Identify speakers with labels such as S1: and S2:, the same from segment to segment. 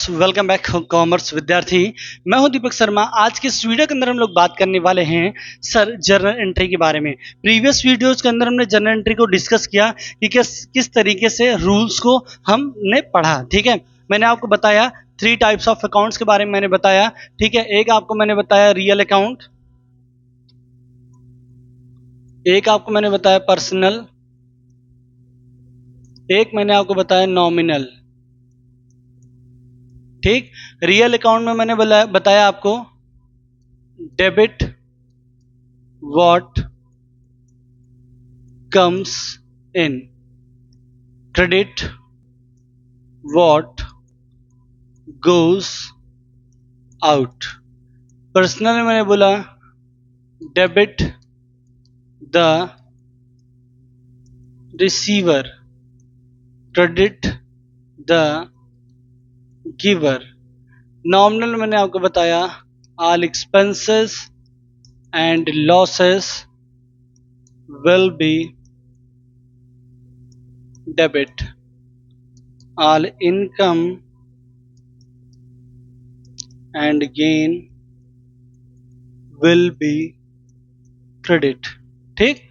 S1: Welcome back commerce विद्यार्थी। मैं हूं दीपक शर्मा। आज के इस वीडियो के अंदर हम लोग बात करने वाले हैं सर जर्नल एंट्री के बारे में। प्रीवियस वीडियोस के अंदर हमने जर्नल एंट्री को डिस्कस किया कि किस तरीके से रूल्स को हमने पढ़ा। ठीक है, मैंने आपको बताया 3 टाइप्स ऑफ अकाउंट्स के बारे में मैंने बताया। ठीक है, एक आपको मैंने बताया रियल अकाउंट, एक आपको मैंने बताया पर्सनल, एक मैंने आपको बताया नॉमिनल। ठीक, रियल अकाउंट में मैंने बताया आपको debit what comes in, credit what goes out. Personal में मैंने बोला debit the receiver, credit the giver. Nominal मैंने आपको बताया all expenses and losses will be debit, all income and gain will be credit. ठीक,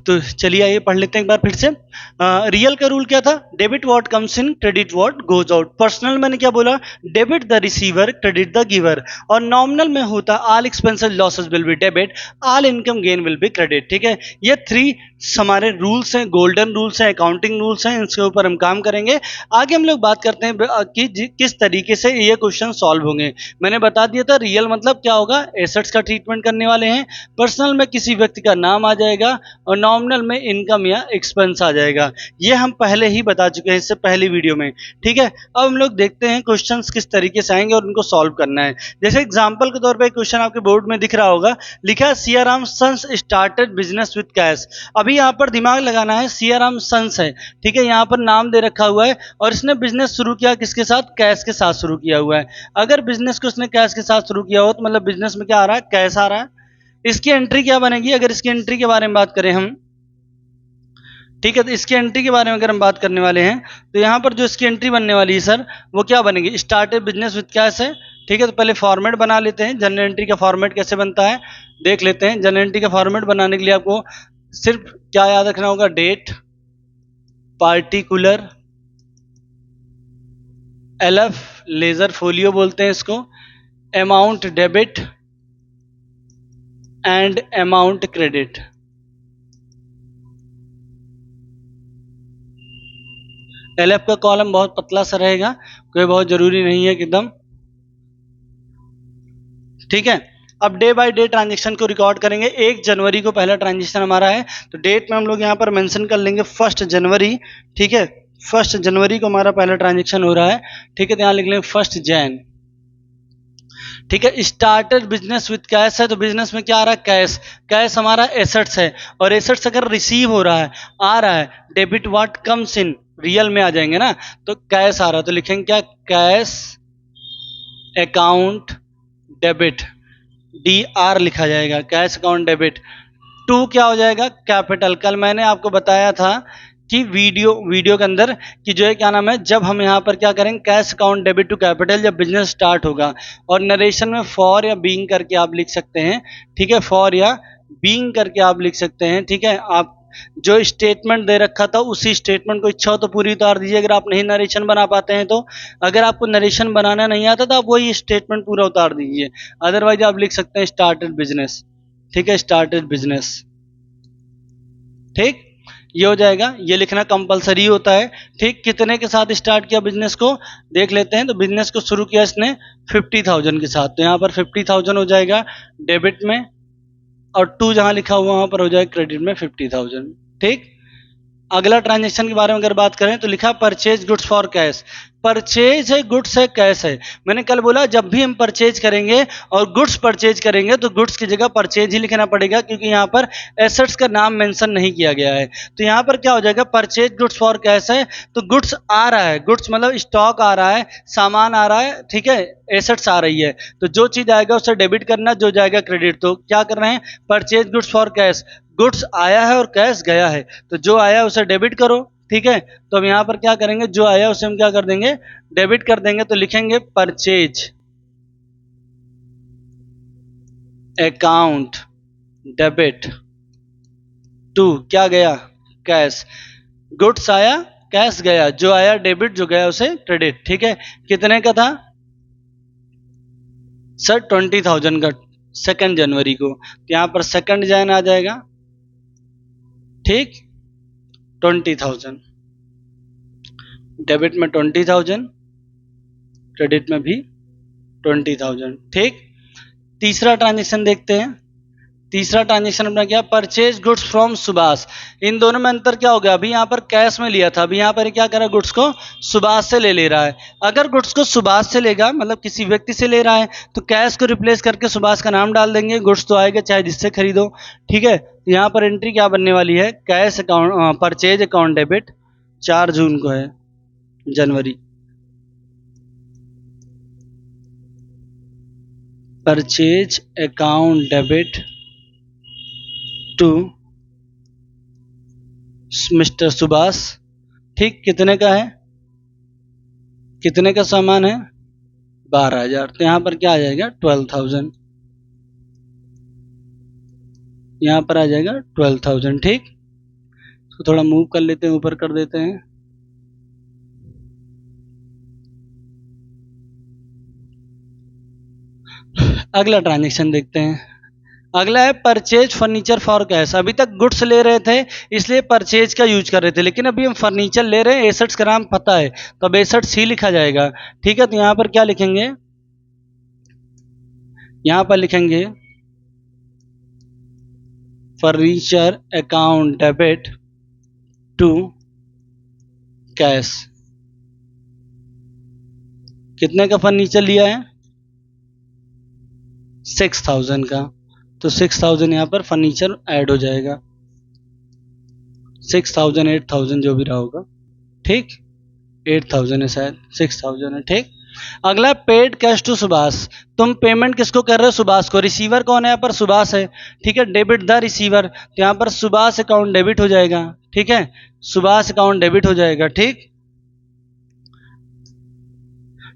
S1: तो चलिए आइए पढ़ लेते हैं एक बार फिर से। रियल का रूल क्या था? Debit what comes in, credit what goes out. Personal मैंने क्या बोला? Debit the receiver, credit the giver. और नॉमिनल में होता all expenses losses will be debit, all income gain will be credit. ठीक है, ये 3 हमारे रूल्स हैं, गोल्डन रूल्स हैं, अकाउंटिंग रूल्स हैं। इसके ऊपर हम काम करेंगे। आगे हम लोग बात करते हैं कि किस तरीके से ये क्वेश्चन सॉल्व होंगे। मैंने बता दिया था रियल मतलब क्या होगा, एसेट्स का ट्रीटमेंट करने वाले हैं। पर्सनल में किसी व्यक्ति का नाम आ जाएगा और नॉमिनल में इनकम या एक्सपेंस आ जाएगा। ये हम पहले ही बता चुके हैं इससे पहली वीडियो में। ठीक है, अब हम लोग देखते हैं क्वेश्चंस किस तरीके से आएंगे और उनको सॉल्व करना है। जैसे एग्जांपल के तौर पे क्वेश्चन आपके बोर्ड में दिख रहा होगा, लिखा है Siyaram sons started business with cash. अभी यहाँ पर दिमाग लगाना है, सियाराम सन्स है। ठीक है, यहाँ पर नाम दे रखा हुआ है और इसने बिजनेस शुरू किया किसके साथ? कैश के साथ शुरू किया हुआ है। अगर बिजनेस को इसने कैश के साथ शुरू किया हो तो मतलब बिजनेस में क्या आ रहा है? कैश आ रहा है। इसकी एंट्री क्या बनेगी? अगर इसकी एंट्री के बारे में बात करें हम, ठीक है, तो इसकी एंट्री के बारे में अगर हम बात करने वाले हैं तो यहाँ पर जो इसकी एंट्री बनने वाली है सर, वो क्या बनेगी? स्टार्टेड बिजनेस विद कैश है। ठीक है, तो पहले फॉर्मेट बना लेते हैं। जनरल एंट्री का फॉर्मेट कैसे बनता है देख लेते हैं। जनरल एंट्री का फॉर्मेट बनाने के लिए आपको सिर्फ क्या याद रखना होगा? Date, particular, LF ledger folio बोलते हैं इसको, amount debit and amount credit. LF का कॉलम बहुत पतला सा रहेगा, कोई बहुत जरूरी नहीं है कि एकदम। ठीक है, अब डे बाय डे ट्रांजेक्शन को रिकॉर्ड करेंगे। 1 जनवरी को पहला ट्रांजेक्शन हमारा है, तो डेट में हम लोग यहाँ पर मेंशन कर लेंगे 1 जनवरी। ठीक है, 1 जनवरी को हमारा पहला ट्रांजेक्शन हो रहा है। ठीक है, तो यहाँ लिख लेंगे 1 जैन। ठीक है, स्टार्टेड बिजनेस विद कैश है, तो बिजनेस में क्या आ रहा है? कैश। कैश हमारा एसेट्स है और एसेट्स अगर रिसीव हो रहा है, आ रहा है, debit what comes in, real में आ जाएंगे ना, तो कैश आ रहा है, तो लिखेंगे क्या? कैश अकाउंट डेबिट, DR लिखा जाएगा, कैश अकाउंट डेबिट। 2 क्या हो जाएगा? कैपिटल। कल मैंने आपको बताया था कि वीडियो के अंदर कि जो है क्या नाम है, जब हम यहाँ पर क्या करेंगे, cash account debit to capital, जब बिजनेस स्टार्ट होगा। और नरेशन में फॉर या बीइंग करके आप लिख सकते हैं। ठीक है, फॉर या बीइंग करके आप लिख सकते हैं। ठीक है, आप जो स्टेटमेंट दे रखा था उसी स्टेटमेंट को इच्छा हो तो पूरी उतार दीजिए, अगर आप नहीं नरेशन बना पाते हैं तो। अगर आपको नरेशन बनाना नहीं आता तो आप वही स्टेटमेंट पूरा उतार दीजिए, अदरवाइज आप लिख सकते हैं स्टार्टेड बिजनेस। ठीक है, स्टार्टेड बिजनेस। ठीक, ये हो जाएगा, ये लिखना कंपलसरी होता है। ठीक, कितने के साथ स्टार्ट किया बिजनेस को देख लेते हैं। तो बिजनेस को शुरू किया इसने 50,000 के साथ, तो यहाँ पर 50,000 हो जाएगा डेबिट में, और 2 जहां लिखा हुआ वहां पर हो जाएगा क्रेडिट में 50,000। ठीक, अगला ट्रांजेक्शन के बारे में अगर बात करें तो लिखा purchase goods for cash. Purchase है, गुड्स है, कैश है। मैंने कल बोला जब भी हम परचेज करेंगे और गुड्स परचेज करेंगे तो गुड्स की जगह परचेज ही लिखना पड़ेगा, क्योंकि यहाँ पर एसेट्स का नाम मेंशन नहीं किया गया है। तो यहाँ पर क्या हो जाएगा? परचेज गुड्स फॉर कैश है, तो गुड्स आ रहा है, गुड्स मतलब स्टॉक आ रहा है, सामान आ रहा है। ठीक है, एसेट्स आ रही है, तो जो चीज आएगा उसे डेबिट करना, जो जाएगा क्रेडिट। तो क्या कर रहे हैं? Purchase goods for cash, goods आया है और कैश गया है, तो जो आया उसे डेबिट करो, ठीक है, तो हम यहाँ पर क्या करेंगे, जो आया उसे हम क्या कर देंगे, डेबिट कर देंगे। तो लिखेंगे परचेज अकाउंट डेबिट टू, क्या गया, कैश। गुड्स आया, कैश गया, जो आया डेबिट, जो गया उसे क्रेडिट। ठीक है, कितने का था सर, 20,000 का, 2 जनवरी को। तो यहाँ पर सेकंड जैन आ जाएगा, ठीक, 20,000, डेबिट में 20,000, क्रेडिट में भी 20,000। ठीक, तीसरा ट्रांजेक्शन देखते हैं। तीसरा ट्रांजेक्शन अपना क्या, परचेज गुड्स फ्रॉम सुभाष। इन दोनों में अंतर क्या हो गया, अभी यहाँ पर कैश में लिया था, अभी यहाँ पर क्या कर रहा है, गुड्स को सुभाष से ले रहा है। अगर गुड्स को सुभाष से लेगा, मतलब किसी व्यक्ति से ले रहा है, तो कैश को रिप्लेस करके सुभाष का नाम डाल देंगे, गुड्स तो आएगा चाहे जिससे खरीदो। ठीक है, तो यहाँ पर एंट्री क्या बनने वाली है, cash account, purchase account debit, 4 June को है, जनवरी, purchase account debit to mister Subhash. ठीक, कितने का है, कितने का सामान है, 12,000। तो यहाँ पर क्या आ जाएगा, 12,000, यहाँ पर आ जाएगा 12,000। ठीक, तो थोड़ा मूव कर लेते हैं, ऊपर कर देते हैं। अगला ट्रांजेक्शन देखते हैं। अगला है परचेज फर्नीचर फॉर कैश। अभी तक गुड्स ले रहे थे इसलिए परचेज का यूज कर रहे थे, लेकिन अभी हम फर्नीचर ले रहे हैं, एसेट्स का नाम पता है, तो अब एसेट्स ही लिखा जाएगा। ठीक है, तो यहाँ पर क्या लिखेंगे, यहाँ पर लिखेंगे furniture account debit to cash. कितने का फर्नीचर लिया है, 6,000 का, तो 6,000 यहाँ पर फर्नीचर ऐड हो जाएगा, 6,000 8,000 जो भी रहा होगा। ठीक, 8,000 है शायद, 6,000 है। ठीक, अगला पेड कैश टू सुभाष। तुम पेमेंट किसको कर रहे हो, सुभाष को। रिसीवर कौन है यहाँ पर, सुभाष है। ठीक है, डेबिट द रिसीवर, तो यहाँ पर सुभाष अकाउंट डेबिट हो जाएगा। ठीक है, सुभाष अकाउंट डेबिट हो जाएगा। ठीक,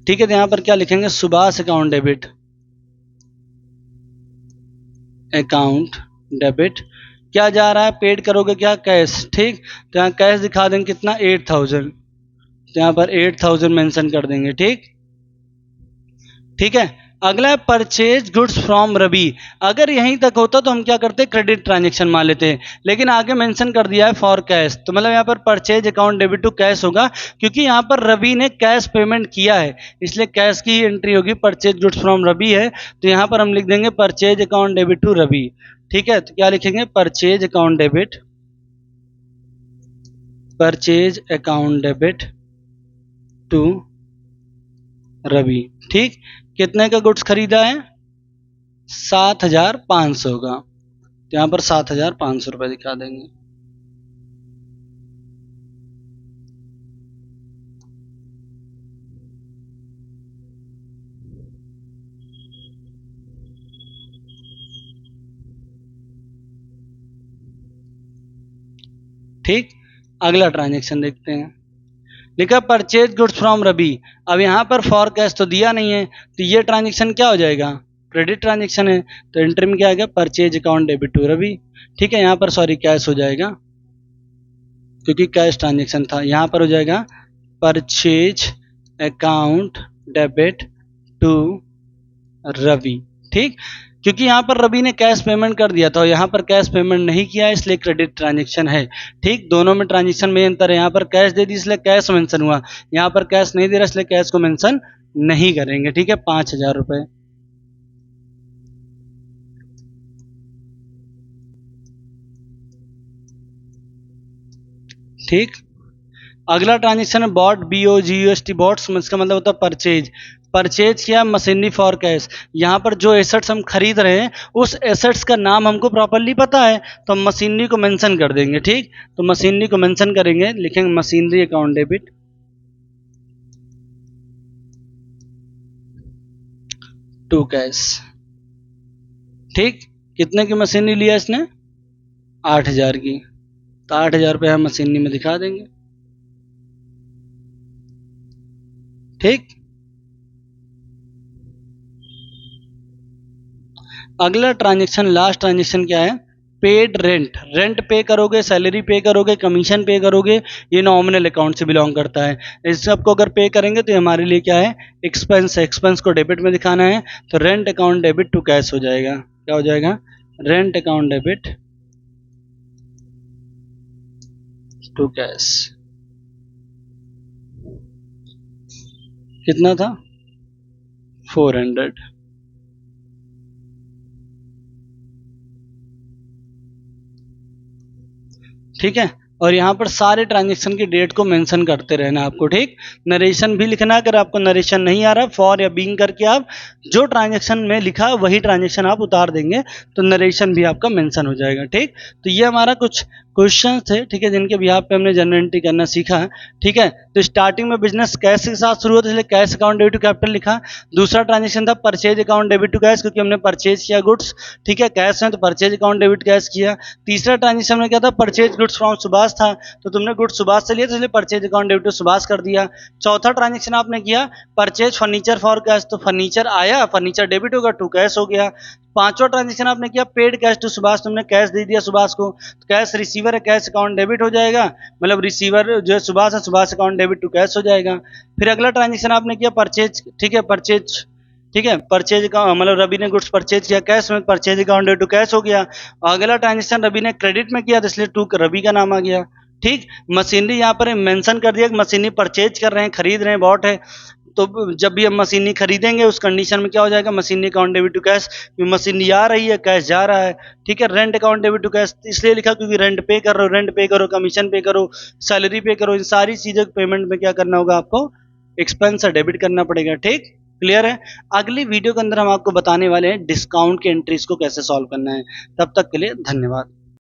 S1: ठीक है, तो यहाँ पर क्या लिखेंगे, Subhash account debit, account debit, क्या जा रहा है, पेड करोगे क्या, कैश। ठीक, तो यहाँ कैश दिखा देंगे कितना, 8,000, तो यहाँ पर 8,000 मेंशन कर देंगे। ठीक, ठीक है, अगला है परचेज गुड्स फ्रॉम रवि। अगर यहीं तक होता तो हम क्या करते, क्रेडिट ट्रांजेक्शन मान लेते हैं, लेकिन आगे मेंशन कर दिया है फॉर कैश, तो मतलब यहाँ पर purchase account debit to cash होगा, क्योंकि यहाँ पर रवि ने कैश पेमेंट किया है, इसलिए कैश की एंट्री होगी, परचेज गुड्स फ्रॉम रवि है, तो यहाँ पर हम लिख देंगे purchase account debit to Ravi. ठीक है, तो क्या लिखेंगे, purchase account debit, purchase account debit to Ravi. ठीक, कितने का गुड्स खरीदा है, 7,500 का, तो यहाँ पर 7,500 रुपये दिखा देंगे। ठीक, अगला ट्रांजेक्शन देखते हैं। लिखा परचेज गुड्स फ्रॉम रवि। अब यहाँ पर फॉर कैश तो दिया नहीं है, तो ये ट्रांजेक्शन क्या हो जाएगा, क्रेडिट ट्रांजेक्शन है, तो एंट्री में क्या आएगा, purchase account debit to Ravi. ठीक है, यहाँ पर सॉरी कैश हो जाएगा, क्योंकि कैश ट्रांजेक्शन था। यहाँ पर हो जाएगा purchase account debit to Ravi. ठीक, क्योंकि यहाँ पर रवि ने कैश पेमेंट कर दिया था, यहाँ पर कैश पेमेंट नहीं किया है, इसलिए क्रेडिट ट्रांजेक्शन है। ठीक, दोनों में ट्रांजेक्शन में अंतर है, यहाँ पर कैश दे दी इसलिए कैश मेंशन हुआ, यहाँ पर कैश नहीं दे रहा इसलिए कैश को मेंशन नहीं करेंगे। ठीक है, 5,000 रुपये। ठीक, अगला ट्रांजेक्शन है बॉट, BOGUST, बॉट्स, इसका मतलब होता है परचेज। परचेज किया मशीनरी फॉर कैश। यहाँ पर जो एसेट्स हम खरीद रहे हैं उस एसेट्स का नाम हमको प्रॉपरली पता है, तो हम मशीनरी को मेंशन कर देंगे। ठीक, तो मशीनरी को मेंशन करेंगे, लिखेंगे machinery account debit to cash. ठीक, कितने की मशीनरी लिया इसने, 8,000 की, तो 8,000 रुपये हम मशीनरी में दिखा देंगे। ठीक। अगला ट्रांजेक्शन, लास्ट ट्रांजेक्शन क्या है? Paid rent. रेंट पे करोगे, सैलरी पे करोगे, कमीशन पे करोगे, ये नॉमिनल अकाउंट से बिलोंग करता है। इस सबको अगर पे करेंगे तो हमारे लिए क्या है? एक्सपेंस है। एक्सपेंस को डेबिट में दिखाना है तो rent account debit to cash हो जाएगा। क्या हो जाएगा? Rent account debit to cash. कितना था? 400। ठीक है। और यहाँ पर सारे ट्रांजेक्शन की डेट को मेंशन करते रहना आपको। ठीक। नरेशन भी लिखना, अगर आपको नरेशन नहीं आ रहा, फॉर या बीइंग करके आप जो ट्रांजेक्शन में लिखा वही ट्रांजेक्शन आप उतार देंगे तो नरेशन भी आपका मेंशन हो जाएगा। ठीक। तो ये हमारा कुछ क्वेश्चन थे, ठीक है, जिनके बिहाफ पे हमने जनरल एंट्री करना सीखा। ठीक है। तो स्टार्टिंग में बिजनेस कैश के साथ शुरू होता है, इसलिए cash account debit to capital लिखा। दूसरा ट्रांजेक्शन था purchase account debit to cash, क्योंकि हमने परचेज किया गुड्स। ठीक है, कैश में तो परचेज अकाउंट डेबिट कैश किया। तीसरा ट्रांजेक्शन में क्या था? परचेज गुड्स फ्रॉम सुभाष था, तो तुमने गुड्स सुभाष से लिया तो इसलिए purchase account debit to Subhash कर दिया। चौथा ट्रांजेक्शन आपने किया परचेज फर्नीचर फॉर कैश, तो फर्नीचर आया, फर्नीचर डेबिट होगा, टू कैश हो गया। पांचवा ट्रांजेक्शन आपने किया पेड कैश टू सुभाष, तुमने कैश दे दिया सुभाष को, तो कैश रिसीवर है, कैश अकाउंट डेबिट हो जाएगा, मतलब रिसीवर जो है सुभाष है, Subhash account debit to cash हो जाएगा। फिर अगला ट्रांजेक्शन आपने किया परचेज, ठीक है, परचेज, ठीक है, परचेज का मतलब रवि ने गुड्स परचेज किया कैश में, purchase account debit to cash हो गया। अगला ट्रांजेक्शन रवि ने क्रेडिट में किया तो इसलिए टू रवि का नाम आ गया। ठीक। मशीनरी यहाँ पर मेंशन कर दिया कि मशीनरी परचेज कर रहे हैं, खरीद रहे हैं, बॉट है, तो जब भी हम मशीनरी खरीदेंगे उस कंडीशन में क्या हो जाएगा? Machinery account debit to cash, क्योंकि मशीनरी आ रही है, कैश जा रहा है। ठीक है। Rent account debit to cash इसलिए लिखा क्योंकि रेंट पे कर रहे हो, रेंट पे करो, कमीशन पे करो, सैलरी पे करो, इन सारी चीज़ों के पेमेंट में क्या करना होगा आपको? एक्सपेंस डेबिट करना पड़ेगा। ठीक। क्लियर है। अगली वीडियो के अंदर हम आपको बताने वाले हैं डिस्काउंट के एंट्रीज को कैसे सॉल्व करना है। तब तक के लिए धन्यवाद।